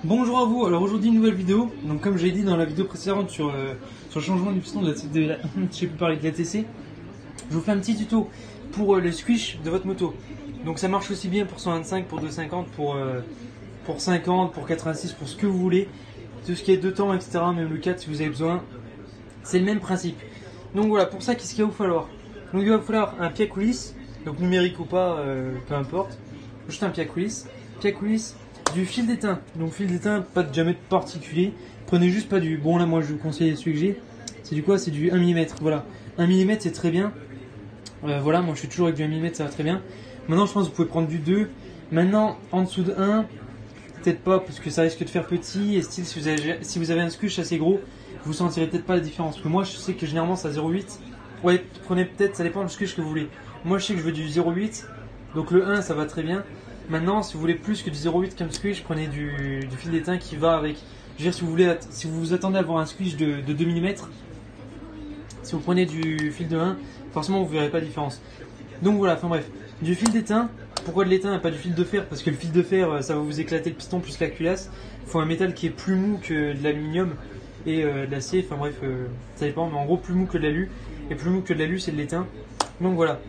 Bonjour à vous, alors aujourd'hui une nouvelle vidéo. Donc comme j'ai dit dans la vidéo précédente sur le changement du piston je sais plus parler de la TC, je vous fais un petit tuto pour le squish de votre moto. Donc ça marche aussi bien pour 125, pour 250, pour 50, pour 86, pour ce que vous voulez. Tout ce qui est 2 temps, etc. Même le 4 si vous avez besoin. C'est le même principe. Donc voilà, pour ça qu'est-ce qu'il va vous falloir? Donc il va vous falloir un pied à coulisse, donc numérique ou pas, peu importe. Juste un pied à coulisse. Pied à coulisse, du fil d'étain. Donc fil d'étain, pas de diamètre particulier. Prenez juste pas du... Bon là moi je vous conseille celui que j'ai. C'est du quoi? C'est du 1 mm. Voilà. 1 mm c'est très bien. Voilà, moi je suis toujours avec du 1 mm, ça va très bien. Maintenant je pense que vous pouvez prendre du 2. Maintenant en dessous de 1, peut-être pas parce que ça risque de faire petit. Et style si vous avez un squish assez gros, vous sentirez peut-être pas la différence. Parce que moi je sais que généralement c'est à 0,8. Ouais, prenez peut-être, ça dépend du squish que vous voulez. Moi je sais que je veux du 0,8. Donc le 1 ça va très bien. Maintenant, si vous voulez plus que du 0,8 comme squish, prenez du fil d'étain qui va avec. Je veux dire, si vous vous attendez à avoir un squish de 2 mm, si vous prenez du fil de 1, forcément vous verrez pas la différence. Donc voilà, enfin bref, du fil d'étain. Pourquoi de l'étain et pas du fil de fer? Parce que le fil de fer, ça va vous éclater le piston plus la culasse. Il faut un métal qui est plus mou que de l'aluminium et de l'acier. Enfin bref, ça dépend, mais en gros plus mou que de l'alu. Et plus mou que de l'alu, c'est de l'étain. Donc voilà.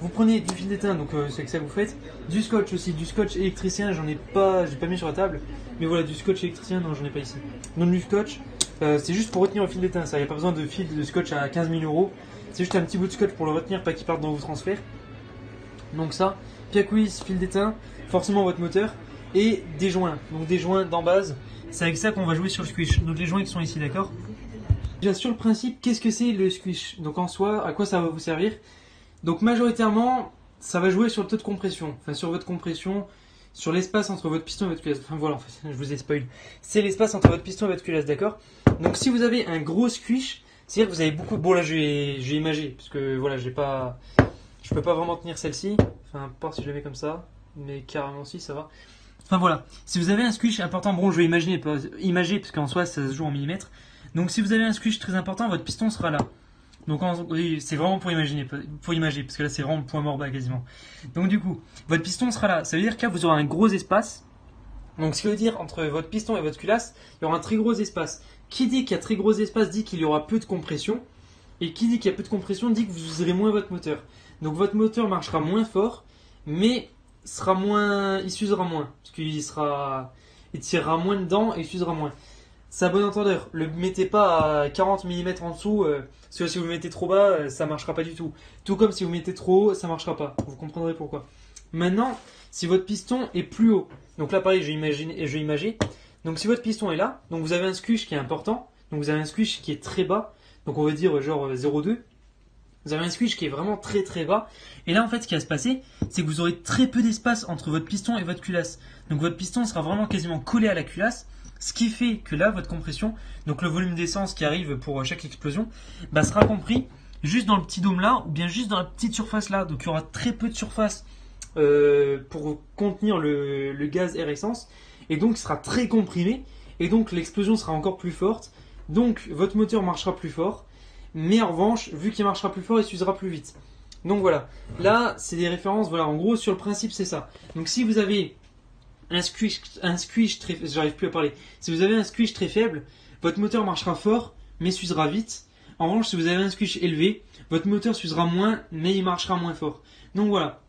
Vous prenez du fil d'étain, donc c'est que ça que vous faites. Du scotch aussi, du scotch électricien, j'ai pas mis sur la table. Mais voilà, du scotch électricien, non, j'en ai pas ici. Donc du scotch, c'est juste pour retenir le fil d'étain, ça. Il n'y a pas besoin de fil de scotch à 15 000 euros. C'est juste un petit bout de scotch pour le retenir, pas qu'il parte dans vos transferts. Donc ça, pied à coulisse, fil d'étain, forcément votre moteur. Et des joints, donc des joints d'en base. C'est avec ça qu'on va jouer sur le squish. Donc les joints qui sont ici, d'accord? Déjà sur le principe, qu'est-ce que c'est le squish? Donc en soi, à quoi ça va vous servir? Donc majoritairement, ça va jouer sur le taux de compression, enfin sur votre compression, sur l'espace entre votre piston et votre culasse. Enfin voilà, en fait, je vous ai spoil. C'est l'espace entre votre piston et votre culasse, d'accord? Donc si vous avez un gros squish, c'est-à-dire que vous avez beaucoup... Bon là je vais imager, parce que voilà, je peux pas vraiment tenir celle-ci. Enfin, à part si je la mets comme ça, mais carrément si, ça va. Enfin voilà, si vous avez un squish important, bon je vais imaginer, pas imager, parce qu'en soi ça se joue en millimètres. Donc si vous avez un squish très important, votre piston sera là. Donc oui, c'est vraiment pour imaginer, parce que là c'est vraiment le point mort bas quasiment. Donc du coup, votre piston sera là. Ça veut dire que là vous aurez un gros espace. Donc ce qui veut dire entre votre piston et votre culasse, il y aura un très gros espace. Qui dit qu'il y a très gros espace dit qu'il y aura peu de compression. Et qui dit qu'il y a peu de compression dit que vous userez moins votre moteur. Donc votre moteur marchera moins fort, mais il s'usera moins. Parce il tirera moins dedans et il s'usera moins. C'est à bon entendeur. Le mettez pas à 40 mm en dessous. Parce que si vous le mettez trop bas, ça marchera pas du tout. Tout comme si vous mettez trop haut, ça marchera pas. Vous comprendrez pourquoi. Maintenant, si votre piston est plus haut, donc là pareil, je vais imager. Donc si votre piston est là, donc vous avez un squish qui est important, donc vous avez un squish qui est très bas, donc on va dire genre 0,2. Vous avez un squish qui est vraiment très très bas. Et là en fait ce qui va se passer, c'est que vous aurez très peu d'espace entre votre piston et votre culasse. Donc votre piston sera vraiment quasiment collé à la culasse. Ce qui fait que là, votre compression, donc le volume d'essence qui arrive pour chaque explosion, sera compris juste dans le petit dôme là, ou bien juste dans la petite surface là. Donc il y aura très peu de surface pour contenir le gaz air essence. Et donc il sera très comprimé. Et donc l'explosion sera encore plus forte. Donc votre moteur marchera plus fort. Mais en revanche, vu qu'il marchera plus fort, il s'usera plus vite. Donc voilà. Là, c'est des références. Voilà, en gros, sur le principe, c'est ça. Donc si vous avez un squish très, j'arrive plus à parler. Si vous avez un squish très faible, votre moteur marchera fort, mais s'usera vite. En revanche, si vous avez un squish élevé, votre moteur s'usera moins, mais il marchera moins fort. Donc voilà.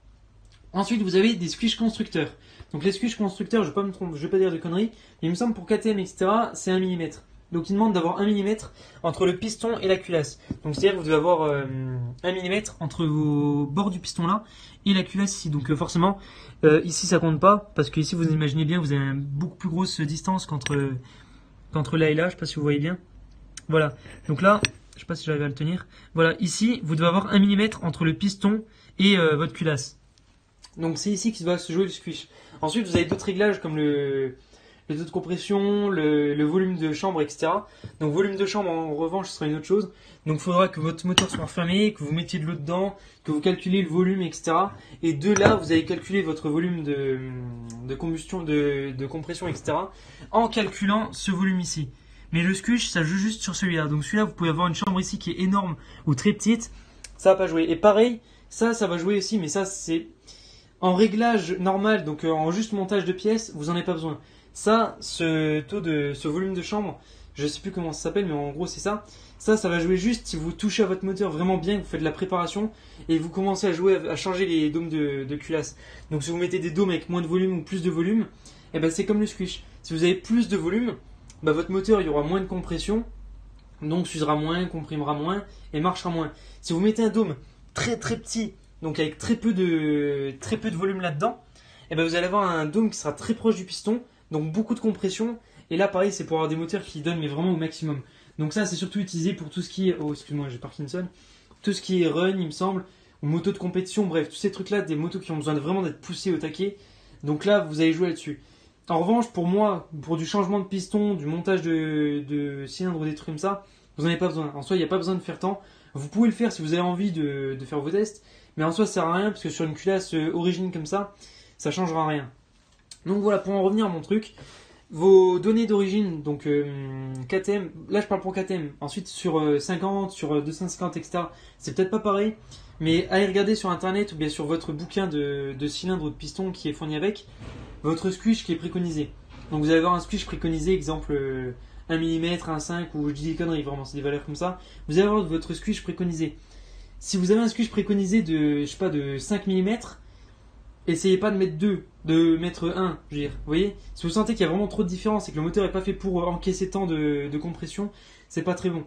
Ensuite, vous avez des squish constructeurs. Donc les squish constructeurs, je vais pas dire de conneries, mais il me semble pour KTM, etc., c'est 1 mm. Donc il demande d'avoir 1 mm entre le piston et la culasse. Donc c'est-à-dire que vous devez avoir 1 mm entre vos bords du piston là et la culasse ici. Donc forcément, ici ça compte pas, parce que ici vous imaginez bien, vous avez une beaucoup plus grosse distance qu'entre là et là, je sais pas si vous voyez bien. Voilà, donc là, je sais pas si j'arrive à le tenir. Voilà, ici vous devez avoir 1 mm entre le piston et votre culasse. Donc c'est ici qu'il va se jouer le squish. Ensuite vous avez d'autres réglages comme le taux de compression, le volume de chambre, etc. Donc volume de chambre en revanche ce sera une autre chose. Donc il faudra que votre moteur soit fermé, que vous mettiez de l'eau dedans, que vous calculez le volume, etc. Et de là vous allez calculer votre volume de combustion, de compression, etc. en calculant ce volume ici. Mais le squish ça joue juste sur celui-là. Donc celui-là vous pouvez avoir une chambre ici qui est énorme ou très petite, ça va pas jouer. Et pareil, ça va jouer aussi, mais ça c'est... En réglage normal, donc en juste montage de pièces, vous n'en avez pas besoin. Ça, ce volume de chambre, je sais plus comment ça s'appelle, mais en gros c'est ça. Ça va jouer juste si vous touchez à votre moteur vraiment bien, que vous faites de la préparation et vous commencez à jouer, à changer les dômes de culasse. Donc si vous mettez des dômes avec moins de volume ou plus de volume, eh ben c'est comme le squish. Si vous avez plus de volume, bah votre moteur il y aura moins de compression, donc s'usera moins, comprimera moins et marchera moins. Si vous mettez un dôme très très petit, donc avec très peu de volume là-dedans, eh ben vous allez avoir un dôme qui sera très proche du piston, donc beaucoup de compression. Et là pareil c'est pour avoir des moteurs qui donnent mais vraiment au maximum. Donc ça c'est surtout utilisé pour tout ce qui est, oh excuse-moi j'ai Parkinson, tout ce qui est run il me semble, ou moto de compétition, bref tous ces trucs là, des motos qui ont besoin vraiment d'être poussées au taquet. Donc là vous allez jouer là-dessus. En revanche, pour moi, pour du changement de piston, du montage de cylindres ou des trucs comme ça, vous n'en avez pas besoin. En soi, il n'y a pas besoin de faire tant. Vous pouvez le faire si vous avez envie de faire vos tests, mais en soi, ça sert à rien parce que sur une culasse origine comme ça changera rien. Donc voilà, pour en revenir à mon truc, vos données d'origine, donc KTM, là je parle pour KTM, ensuite sur 50, sur 250, etc. C'est peut-être pas pareil, mais allez regarder sur internet ou bien sur votre bouquin de cylindres ou de piston qui est fourni avec, votre squish qui est préconisé. Donc vous allez avoir un squish préconisé, exemple 1 mm, 1,5 ou je dis des conneries, vraiment c'est des valeurs comme ça. Vous allez avoir votre squish préconisé. Si vous avez un squish préconisé de, je sais pas, de 5 mm, essayez pas de mettre 2, de mettre 1, je veux dire. Vous voyez, si vous sentez qu'il y a vraiment trop de différence et que le moteur n'est pas fait pour encaisser tant de compression, c'est pas très bon.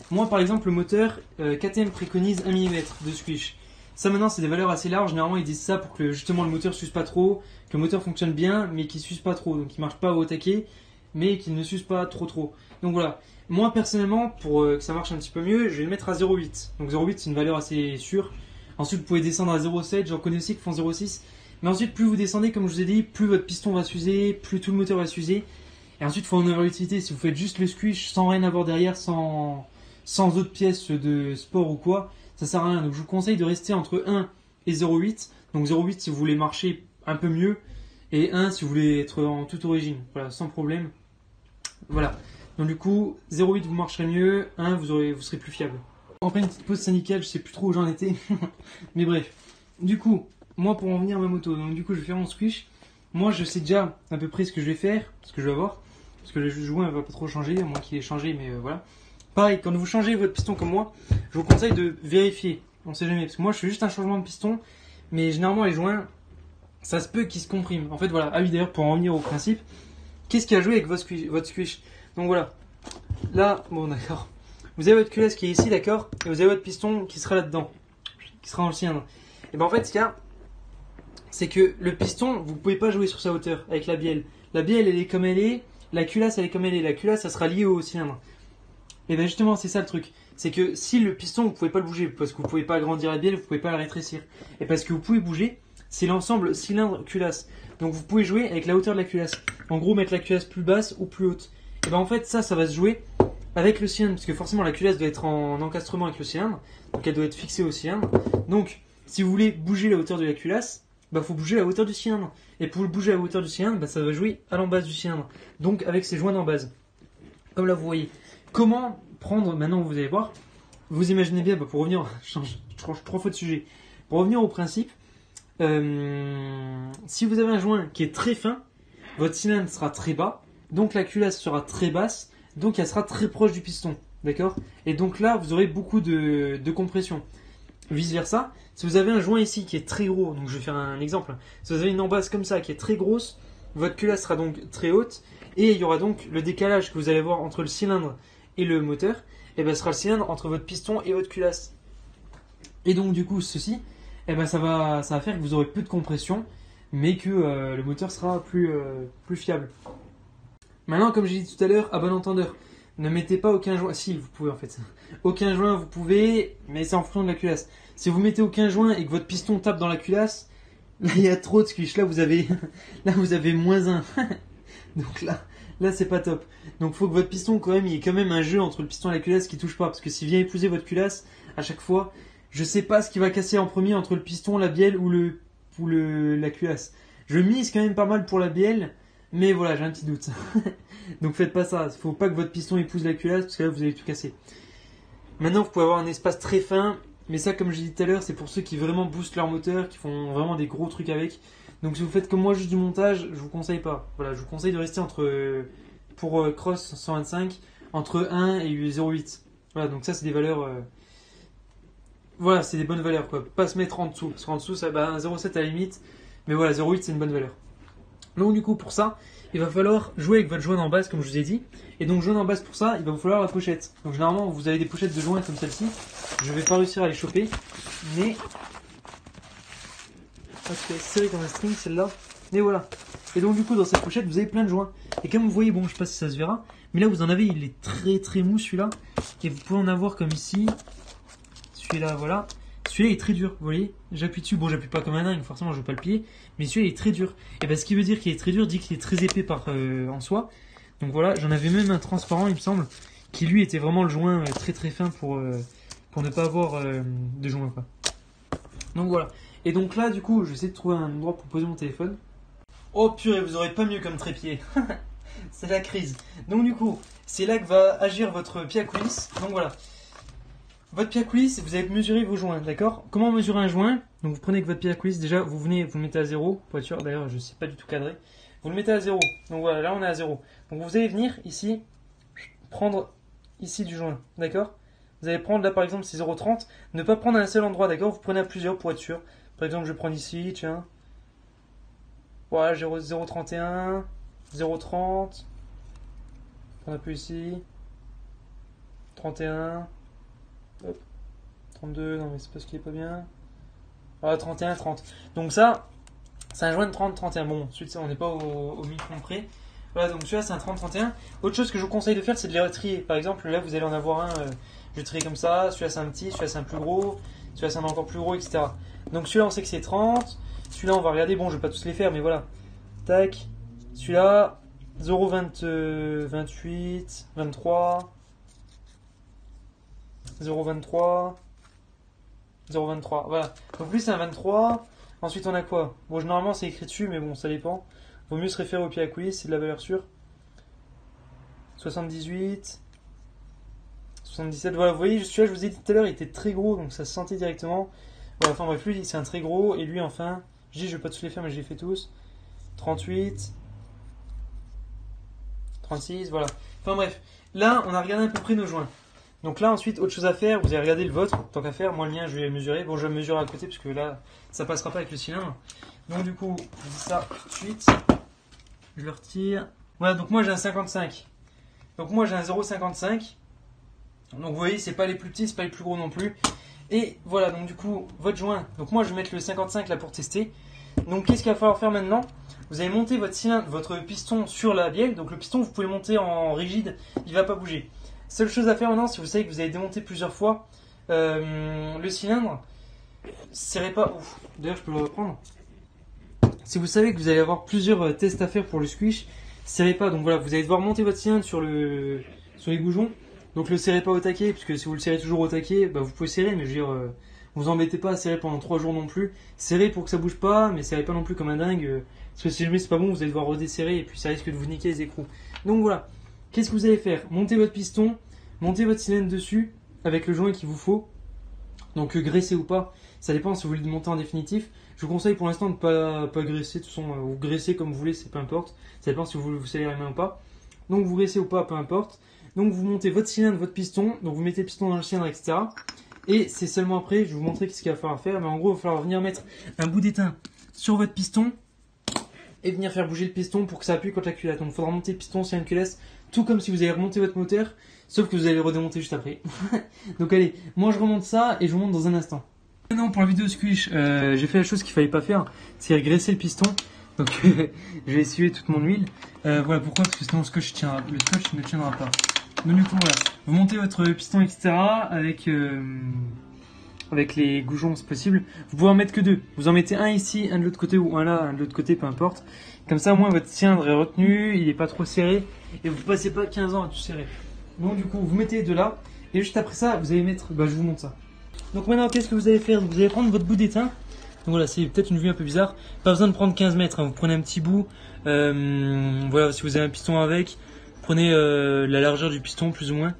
Moi par exemple, le moteur KTM préconise 1 mm de squish. Ça maintenant c'est des valeurs assez larges, généralement ils disent ça pour que justement le moteur s'use pas trop, que le moteur fonctionne bien mais qu'il s'use pas trop, donc il marche pas au taquet mais qu'il ne s'use pas trop. Donc voilà, moi personnellement pour que ça marche un petit peu mieux, je vais le mettre à 0,8. Donc 0,8 c'est une valeur assez sûre. Ensuite vous pouvez descendre à 0,7, j'en connais aussi qui font 0,6. Mais ensuite plus vous descendez comme je vous ai dit, plus votre piston va s'user, plus tout le moteur va s'user. Et ensuite il faut en avoir l'utilité, si vous faites juste le squish sans rien avoir derrière, sans autres pièces de sport ou quoi, ça sert à rien. Donc je vous conseille de rester entre 1 et 0,8. Donc 0,8 si vous voulez marcher un peu mieux et 1 si vous voulez être en toute origine. Voilà, sans problème. Voilà. Donc du coup, 0,8 vous marcherez mieux, 1 vous serez plus fiable. Après une petite pause syndicale, je sais plus trop où j'en étais. Mais bref. Du coup, moi pour en venir à ma moto, donc du coup je vais faire mon squish. Moi je sais déjà à peu près ce que je vais faire, ce que je vais avoir. Parce que le joint va pas trop changer, à moins qu'il ait changé, mais voilà. Pareil, quand vous changez votre piston comme moi, je vous conseille de vérifier. On sait jamais, parce que moi je fais juste un changement de piston, mais généralement les joints, ça se peut qu'ils se compriment. En fait voilà, ah oui d'ailleurs pour en revenir au principe, qu'est-ce qui a joué avec votre squish? Donc voilà, là, bon d'accord, vous avez votre culasse qui est ici, d'accord, et vous avez votre piston qui sera là-dedans, qui sera dans le cylindre. Et ben en fait ce qu'il y a, c'est que le piston, vous pouvez pas jouer sur sa hauteur avec la bielle. La bielle elle est comme elle est, la culasse elle est comme elle est, la culasse ça sera lié au cylindre. Et bien justement c'est ça le truc, c'est que si le piston vous pouvez pas le bouger parce que vous pouvez pas agrandir la bielle, vous pouvez pas la rétrécir, et parce que vous pouvez bouger, c'est l'ensemble cylindre culasse. Donc vous pouvez jouer avec la hauteur de la culasse. En gros mettre la culasse plus basse ou plus haute. Et ben en fait ça va se jouer avec le cylindre, parce que forcément la culasse doit être en encastrement avec le cylindre, donc elle doit être fixée au cylindre. Donc si vous voulez bouger la hauteur de la culasse, bah faut bouger la hauteur du cylindre. Et pour le bouger à la hauteur du cylindre, bah ça va jouer à l'embase du cylindre. Donc avec ses joints d'embase. Comme là vous voyez. Comment prendre, maintenant vous allez voir, vous imaginez bien, pour revenir, je change 3 fois de sujet, pour revenir au principe, si vous avez un joint qui est très fin, votre cylindre sera très bas, donc la culasse sera très basse, donc elle sera très proche du piston, d'accord? Et donc là vous aurez beaucoup de compression. Vice versa, si vous avez un joint ici qui est très gros, donc je vais faire un exemple, si vous avez une embase comme ça qui est très grosse, votre culasse sera donc très haute, et il y aura donc le décalage que vous allez voir entre le cylindre et le moteur, et ben, ce sera le cylindre entre votre piston et votre culasse. Et donc du coup ceci, et ben, ça va faire que vous aurez peu de compression, mais que le moteur sera plus fiable. Maintenant comme j'ai dit tout à l'heure, à bon entendeur, ne mettez pas aucun joint, si vous pouvez en fait, aucun joint vous pouvez, mais c'est en fonction de la culasse. Si vous mettez aucun joint et que votre piston tape dans la culasse, là il y a trop de squish, là vous avez moins 1. Donc là c'est pas top. Donc faut que votre piston quand même, il y ait quand même un jeu entre le piston et la culasse qui touche pas. Parce que s'il vient épouser votre culasse, à chaque fois, je sais pas ce qui va casser en premier entre le piston, la bielle ou la culasse. Je mise quand même pas mal pour la bielle, mais voilà, j'ai un petit doute. Donc faites pas ça, faut pas que votre piston épouse la culasse parce que là vous allez tout casser. Maintenant vous pouvez avoir un espace très fin, mais ça comme j'ai dit tout à l'heure, c'est pour ceux qui vraiment boostent leur moteur, qui font vraiment des gros trucs avec. Donc si vous faites comme moi juste du montage, je vous conseille pas. Voilà, je vous conseille de rester pour Cross 125 entre 1 et 0,8. Voilà, donc ça c'est des valeurs. Voilà, c'est des bonnes valeurs quoi. Pas se mettre en dessous. Parce qu'en dessous, ça, 0,7 à la limite. Mais voilà, 0,8 c'est une bonne valeur. Donc du coup pour ça, il va falloir jouer avec votre joint en base comme je vous ai dit. Et donc joint en base pour ça, il va vous falloir la pochette. Donc généralement vous avez des pochettes de joints comme celle-ci. Je vais pas réussir à les choper. Mais... c'est serré comme un string celle-là. Mais voilà. Et donc du coup dans cette pochette vous avez plein de joints. Et comme vous voyez, bon je sais pas si ça se verra. Mais là vous en avez, il est très très mou celui-là. Et vous pouvez en avoir comme ici. Celui-là, voilà. Celui-là est très dur, vous voyez. J'appuie dessus, bon j'appuie pas comme un dingue, forcément je vais pas le plier. Mais celui-là est très dur. Et ce qui veut dire qu'il est très dur, dit qu'il est très épais en soi. Donc voilà, j'en avais même un transparent il me semble. Qui lui était vraiment le joint très très fin pour ne pas avoir de joint quoi. Donc voilà. Et donc là du coup je vais essayer de trouver un endroit pour poser mon téléphone. Oh purée, vous aurez pas mieux comme trépied. C'est la crise. Donc du coup, c'est là que va agir votre pied à coulisse. Donc voilà. Votre pied à coulisse, vous allez mesurer vos joints, d'accord? Comment mesurer un joint? Donc vous prenez votre pied à coulisse, déjà vous le mettez à 0, pour être sûr, d'ailleurs je ne sais pas du tout cadrer. Vous le mettez à 0, donc voilà, là on est à 0. Donc vous allez venir ici, prendre ici du joint, d'accord? Vous allez prendre là par exemple c'est 0,30, ne pas prendre à un seul endroit, d'accord? Vous prenez à plusieurs pour être sûr. Par exemple je vais prendre ici, tiens. Voilà, 0,31, 0,30. On a plus ici. 31. Hop. 32, non mais c'est parce qu'il est pas bien. Voilà, 31, 30. Donc ça, c'est un joint de 30, 31. Bon, ensuite on n'est pas au micron près. Voilà, donc celui-là c'est un 30, 31. Autre chose que je vous conseille de faire, c'est de les trier. Par exemple, là vous allez en avoir un, je vais trier comme ça. Celui-là c'est un petit, celui-là c'est un plus gros, celui-là c'est un encore plus gros, etc. Donc celui-là on sait que c'est 30. Celui-là on va regarder, bon je vais pas tous les faire, mais voilà. Tac. Celui-là, 0,28, 23. 0,23, 0,23, voilà. Donc lui c'est un 23. Ensuite on a quoi? Bon normalement c'est écrit dessus mais bon ça dépend. Vaut mieux se référer au pied à coulisse, c'est de la valeur sûre. 78, 77, voilà vous voyez celui-là je vous ai dit tout à l'heure il était très gros donc ça se sentait directement. Voilà, enfin bref lui c'est un très gros et lui enfin, je dis je vais pas tous les faire mais je les fais tous. 38, 36, voilà. Enfin bref, là on a regardé à peu près nos joints. Donc là ensuite autre chose à faire, vous allez regarder le vôtre, tant qu'à faire, moi le mien je vais le mesurer, bon je vais le mesurer à côté parce que là ça passera pas avec le cylindre. Donc du coup je dis ça tout de suite, je le retire, voilà donc moi j'ai un 55, donc moi j'ai un 0,55, donc vous voyez c'est pas les plus petits, c'est pas les plus gros non plus, et voilà donc du coup votre joint, donc moi je vais mettre le 55 là pour tester, donc qu'est-ce qu'il va falloir faire maintenant? Vous allez monter votre cylindre, votre piston sur la bielle, donc le piston vous pouvez le monter en rigide, il va pas bouger. Seule chose à faire maintenant, si vous savez que vous avez démonté plusieurs fois le cylindre, serrez pas. Ouf, d'ailleurs, je peux le reprendre. Si vous savez que vous allez avoir plusieurs tests à faire pour le squish, serrez pas. Donc voilà, vous allez devoir monter votre cylindre sur les bougons. Donc le serrez pas au taquet, puisque si vous le serrez toujours au taquet, vous pouvez serrer, mais je veux dire, vous embêtez pas à serrer pendant 3 jours non plus. Serrez pour que ça bouge pas, mais serrez pas non plus comme un dingue. Parce que si jamais c'est pas bon, vous allez devoir redesserrer et puis ça risque de vous niquer les écrous. Donc voilà. Qu'est-ce que vous allez faire? Montez votre piston, montez votre cylindre dessus avec le joint qu'il vous faut. Donc graisser ou pas, ça dépend si vous voulez le monter en définitif. Je vous conseille pour l'instant de ne pas graisser, de toute façon, vous graissez comme vous voulez, c'est peu importe. Ça dépend si vous savez les mains ou pas. Donc vous graissez ou pas, peu importe. Donc vous montez votre cylindre, votre piston, donc vous mettez le piston dans le cylindre, etc. Et c'est seulement après, je vais vous montrer ce qu'il va falloir faire. Mais en gros, il va falloir venir mettre un bout d'étain sur votre piston et venir faire bouger le piston pour que ça appuie contre la culasse. Donc il faudra monter le piston sur une culasse, tout comme si vous avez remonté votre moteur, sauf que vous allez le redémonter juste après. Donc allez, moi je remonte ça et je vous montre dans un instant. Maintenant pour la vidéo squish, j'ai fait la chose qu'il fallait pas faire, c'est graisser le piston. Donc je vais essuyer toute mon huile. Voilà pourquoi, parce que sinon le scotch ne tiendra pas. Donc du coup voilà, vous montez votre piston etc. avec les goujons c'est possible. Vous pouvez en mettre que 2. Vous en mettez un ici, un de l'autre côté ou un là, un de l'autre côté, peu importe. Comme ça au moins votre cylindre est retenu, il n'est pas trop serré et vous passez pas 15 ans à tout serrer. Donc du coup vous mettez les deux là et juste après ça vous allez mettre, je vous montre ça. Donc maintenant qu'est-ce que vous allez faire? Vous allez prendre votre bout d'étain. Donc voilà, c'est peut-être une vue un peu bizarre. Pas besoin de prendre 15 mètres, hein. Vous prenez un petit bout. Voilà, si vous avez un piston avec, prenez la largeur du piston plus ou moins.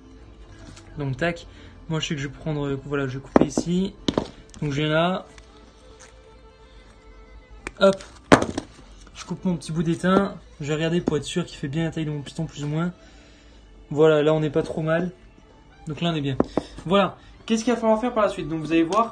Donc tac. Moi je sais que je vais prendre, voilà, je vais couper ici. Donc je viens là. Hop. coupe mon petit bout d'étain. Je vais regarder pour être sûr qu'il fait bien la taille de mon piston plus ou moins. Voilà, là on n'est pas trop mal. Donc là on est bien. Voilà, qu'est-ce qu'il va falloir faire par la suite? Donc vous allez voir,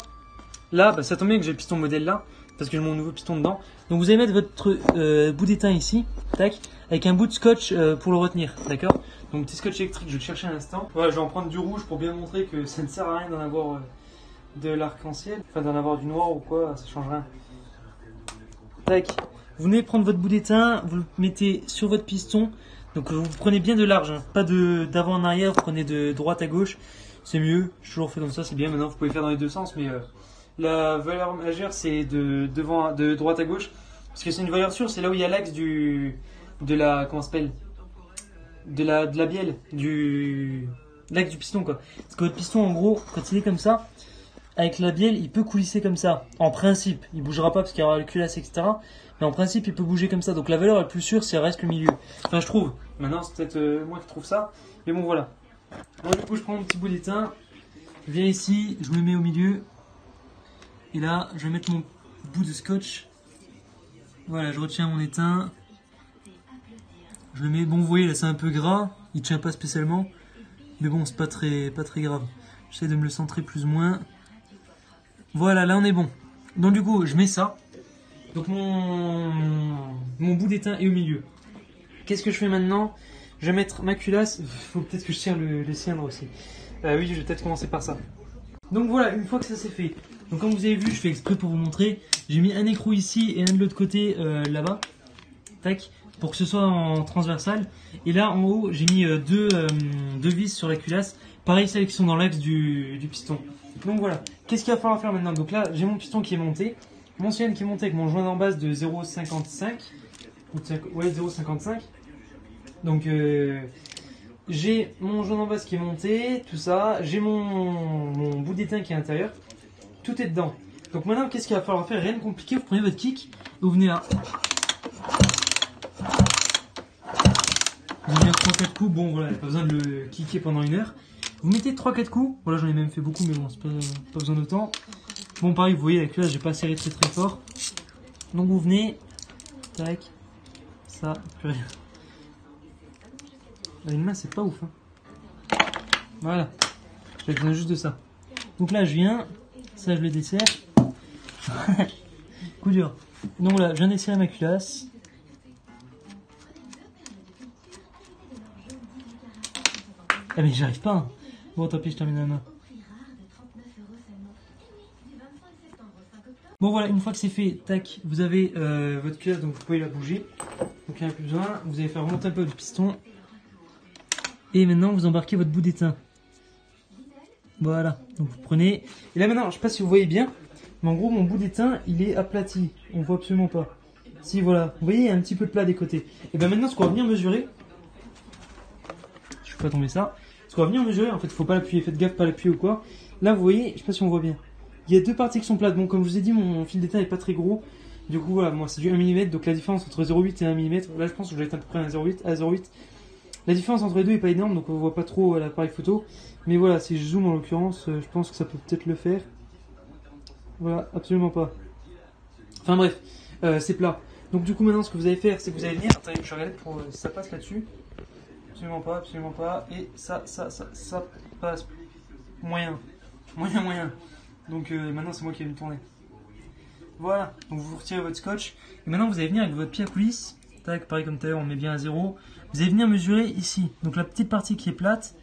là bah, ça tombe bien que j'ai le piston modèle là, parce que j'ai mon nouveau piston dedans. Donc vous allez mettre votre bout d'étain ici, tac, avec un bout de scotch pour le retenir, d'accord? Donc petit scotch électrique, je vais le chercher un instant. Voilà, je vais en prendre du rouge pour bien montrer que ça ne sert à rien d'en avoir de l'arc-en-ciel, enfin d'en avoir du noir ou quoi, ça change rien. Tac, vous venez prendre votre bout d'étain, vous le mettez sur votre piston. Donc vous prenez bien de large, hein. Pas d'avant en arrière, vous prenez de droite à gauche, c'est mieux, j'ai toujours fait comme ça, c'est bien. Maintenant vous pouvez faire dans les deux sens, mais la valeur majeure c'est de droite à gauche, parce que c'est une valeur sûre, c'est là où il y a l'axe de la, comment ça s'appelle, de la bielle, l'axe du piston quoi. Parce que votre piston en gros, quand il est comme ça, avec la bielle il peut coulisser comme ça, en principe, il bougera pas parce qu'il y aura le culasse etc. Mais en principe, il peut bouger comme ça. Donc la valeur la plus sûre, c'est reste le milieu. Enfin, je trouve. Maintenant, c'est peut-être moi qui trouve ça. Mais bon, voilà. Moi, du coup, je prends mon petit bout d'étain. Je viens ici, je me mets au milieu. Et là, je vais mettre mon bout de scotch. Voilà, je retiens mon étain. Je le mets. Bon, vous voyez, là, c'est un peu gras. Il ne tient pas spécialement. Mais bon, c'est pas très grave. J'essaie de me le centrer plus ou moins. Voilà, là, on est bon. Donc, du coup, je mets ça. Donc mon bout d'étain est au milieu. Qu'est-ce que je fais maintenant? Je vais mettre ma culasse. Il faut peut-être que je tire le cylindre aussi. Oui, je vais peut-être commencer par ça. Donc voilà, une fois que ça c'est fait. Donc comme vous avez vu, je fais exprès pour vous montrer. J'ai mis un écrou ici et un de l'autre côté là-bas. Tac. Pour que ce soit en transversal. Et là en haut, j'ai mis deux vis sur la culasse. Pareil, celles qui sont dans l'axe du piston. Donc voilà. Qu'est-ce qu'il va falloir faire maintenant? Donc là, j'ai mon piston qui est monté. Mon cylindre qui est monté avec mon joint d'en base de 0,55. Ouais, 0,55. Donc j'ai mon joint d'en base qui est monté, tout ça. J'ai mon bout d'étain qui est à l'intérieur. Tout est dedans. Donc maintenant, qu'est-ce qu'il va falloir faire? Rien de compliqué. Vous prenez votre kick et vous venez là. Vous mettez 3-4 coups. Bon, voilà, pas besoin de le kicker pendant une heure. Vous mettez 3-4 coups. Voilà, j'en ai même fait beaucoup, mais bon, c'est pas besoin d'autant. Bon, pareil, vous voyez, avec là, j'ai pas serré très fort. Donc, vous venez. Tac. Ça, plus rien. Une main, c'est pas ouf. Hein. Voilà. J'ai besoin juste de ça. Donc là, je viens. Ça, je le desserre. Coup dur. Donc voilà, je viens desserrer ma culasse. Ah, mais j'arrive pas. Hein. Bon, tant pis, je termine la main. Bon voilà, une fois que c'est fait, tac, vous avez votre culasse, donc vous pouvez la bouger. Donc il n'y en a plus besoin. Vous allez faire remonter un peu le piston. Et maintenant, vous embarquez votre bout d'étain. Voilà, donc vous prenez. Et là maintenant, je ne sais pas si vous voyez bien, mais en gros, mon bout d'étain, il est aplati. On ne voit absolument pas. Si, voilà. Vous voyez, il y a un petit peu de plat des côtés. Et bien maintenant, ce qu'on va venir mesurer. Je ne fais pas tomber ça. Ce qu'on va venir mesurer, en fait, il ne faut pas l'appuyer. Faites gaffe, pas l'appuyer ou quoi. Là, vous voyez, je ne sais pas si on voit bien. Il y a deux parties qui sont plates. Bon, comme je vous ai dit, mon fil d'étain n'est pas très gros. Du coup, voilà, moi c'est du 1 mm. Donc la différence entre 0,8 et 1 mm, là je pense que je vais être à peu près à 0,8 à 0,8. La différence entre les deux n'est pas énorme, donc on voit pas trop à l'appareil photo. Mais voilà, si je zoome en l'occurrence, je pense que ça peut peut-être le faire. Voilà, absolument pas. Enfin bref, c'est plat. Donc du coup, maintenant ce que vous allez faire, c'est que vous allez venir. Attendez, je regarde pour si ça passe là-dessus. Absolument pas, absolument pas. Et ça passe moyen. Moyen. Donc maintenant c'est moi qui vais me tourner. Voilà, donc vous retirez votre scotch. Et maintenant vous allez venir avec votre pied à coulisse. Tac, pareil comme tout à l'heure, on met bien à 0. Vous allez venir mesurer ici. Donc la petite partie qui est plate.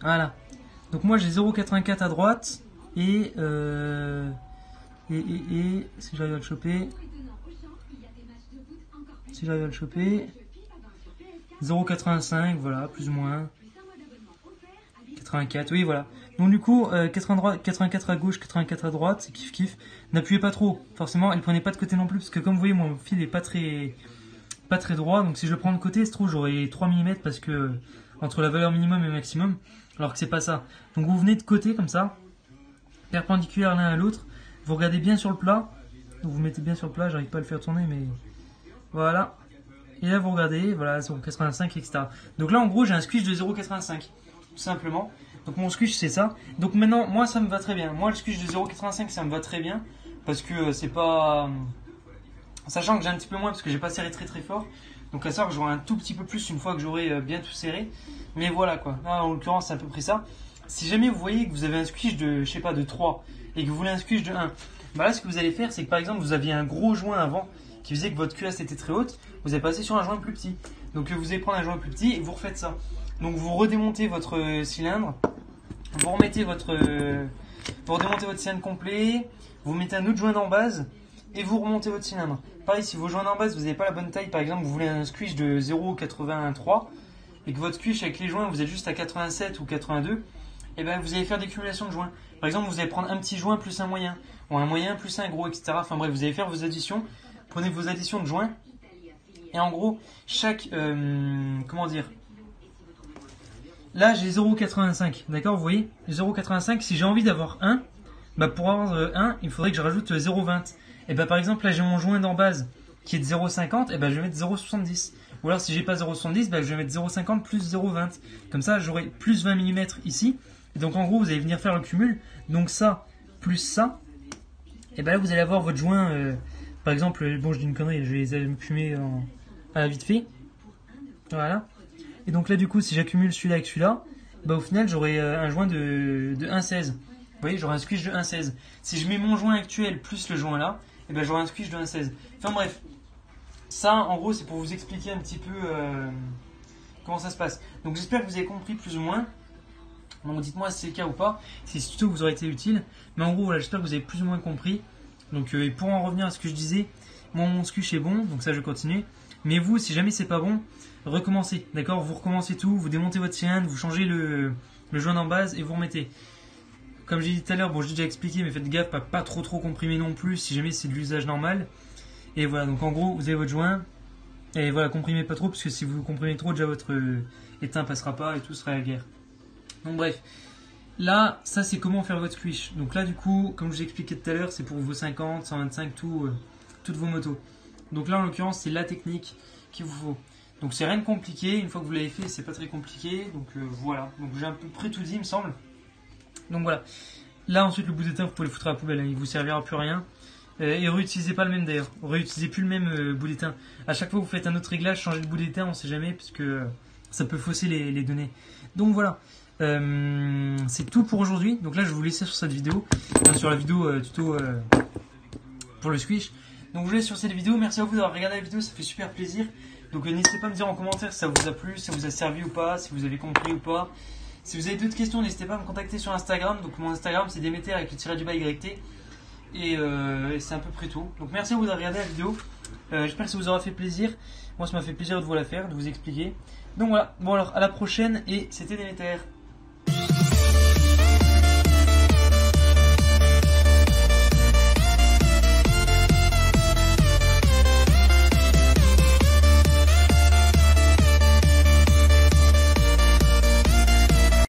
Voilà. Donc moi j'ai 0,84 à droite. Et si j'arrive à le choper. 0,85, voilà, plus ou moins. 84, oui voilà. Donc du coup, 84 à gauche, 84 à droite, c'est kiff. N'appuyez pas trop, forcément, et ne prenez pas de côté non plus, parce que comme vous voyez, mon fil est pas très droit, donc si je le prends de côté, se trouve j'aurai 3 mm parce que entre la valeur minimum et maximum, alors que c'est pas ça. Donc vous venez de côté comme ça, perpendiculaire l'un à l'autre, vous regardez bien sur le plat, donc vous mettez bien sur le plat, j'arrive pas à le faire tourner, mais voilà. Et là vous regardez, voilà, 0,85, etc. Donc là en gros j'ai un squish de 0,85. Tout simplement. Donc mon squish c'est ça. Donc maintenant moi ça me va très bien. Moi le squish de 0,85 ça me va très bien. Parce que c'est pas Sachant que j'ai un petit peu moins parce que j'ai pas serré très très fort. Donc à savoir que j'aurai un tout petit peu plus une fois que j'aurai bien tout serré. Mais voilà quoi, là en l'occurrence c'est à peu près ça. Si jamais vous voyez que vous avez un squish de, je sais pas, de 3 et que vous voulez un squish de 1, bah là ce que vous allez faire c'est que par exemple vous aviez un gros joint avant qui faisait que votre culasse était très haute, vous allez passer sur un joint plus petit. Donc vous allez prendre un joint plus petit et vous refaites ça. Donc vous redémontez votre cylindre, vous remettez vous redémontez votre cylindre complet, vous mettez un autre joint en base et vous remontez votre cylindre. Pareil, si vos joints en base vous n'avez pas la bonne taille, par exemple vous voulez un squish de 0,83 et que votre squish avec les joints vous êtes juste à 87 ou 82, et ben vous allez faire des cumulations de joints. Par exemple vous allez prendre un petit joint plus un moyen, ou un moyen plus un gros, etc. Enfin bref, vous allez faire vos additions, prenez vos additions de joints et en gros chaque, comment dire, là j'ai 0,85, d'accord, vous voyez 0,85, si j'ai envie d'avoir 1, bah pour avoir 1, il faudrait que je rajoute 0,20. Et bah par exemple là j'ai mon joint d'en base qui est de 0,50, et bah je vais mettre 0,70. Ou alors si j'ai pas 0,70, bah je vais mettre 0,50 plus 0,20. Comme ça j'aurai plus 20 mm ici. Et donc en gros vous allez venir faire le cumul. Donc ça plus ça. Et bah là vous allez avoir votre joint. Par exemple, bon je dis une connerie, je vais les allumer à la vite fait. Voilà. Et donc là du coup si j'accumule celui-là avec celui-là, bah au final j'aurai un joint de 1,16. Vous voyez, j'aurai un squish de 1,16. Si je mets mon joint actuel plus le joint là, et ben j'aurai un squish de 1,16. Enfin bref, ça en gros c'est pour vous expliquer un petit peu comment ça se passe. Donc j'espère que vous avez compris plus ou moins. Donc dites-moi si c'est le cas ou pas, si ce tuto vous aurait été utile. Mais en gros voilà, j'espère que vous avez plus ou moins compris. Donc et pour en revenir à ce que je disais, moi mon squish est bon, donc ça je continue. Mais vous, si jamais c'est pas bon, recommencez, d'accord? Vous recommencez tout, vous démontez votre cylindre, vous changez le joint en base et vous remettez. Comme j'ai dit tout à l'heure, bon, j'ai déjà expliqué, mais faites gaffe, pas trop comprimer non plus, si jamais c'est de l'usage normal. Et voilà, donc en gros, vous avez votre joint, et voilà, comprimez pas trop, parce que si vous comprimez trop, déjà votre étain passera pas et tout sera la guerre. Donc bref, là, ça c'est comment faire votre squish. Donc là, du coup, comme je vous ai expliqué tout à l'heure, c'est pour vos 50, 125, toutes vos motos. Donc là, en l'occurrence, c'est la technique qu'il vous faut. Donc c'est rien de compliqué, une fois que vous l'avez fait, c'est pas très compliqué. Donc voilà, donc j'ai à peu près tout dit, il me semble. Donc voilà. Là ensuite le bout d'étain vous pouvez le foutre à la poubelle, hein, il vous servira plus à rien. Et réutilisez pas le même d'ailleurs. Réutilisez plus le même bout d'étain. À chaque fois que vous faites un autre réglage, changez de bout d'étain, on sait jamais parce que ça peut fausser les données. Donc voilà. C'est tout pour aujourd'hui. Donc là je vais vous laisser sur cette vidéo, sur la vidéo tuto pour le squish. Donc je vous laisse sur cette vidéo. Merci à vous d'avoir regardé la vidéo, ça fait super plaisir. Donc n'hésitez pas à me dire en commentaire si ça vous a plu, si ça vous a servi ou pas, si vous avez compris ou pas. Si vous avez d'autres questions, n'hésitez pas à me contacter sur Instagram. Donc mon Instagram c'est Demeter avec le tiret du bas YT. Et c'est à peu près tout. Donc merci à vous d'avoir regardé la vidéo. J'espère que ça vous aura fait plaisir. Moi ça m'a fait plaisir de vous la faire, de vous expliquer. Donc voilà, bon alors à la prochaine et c'était Demeter.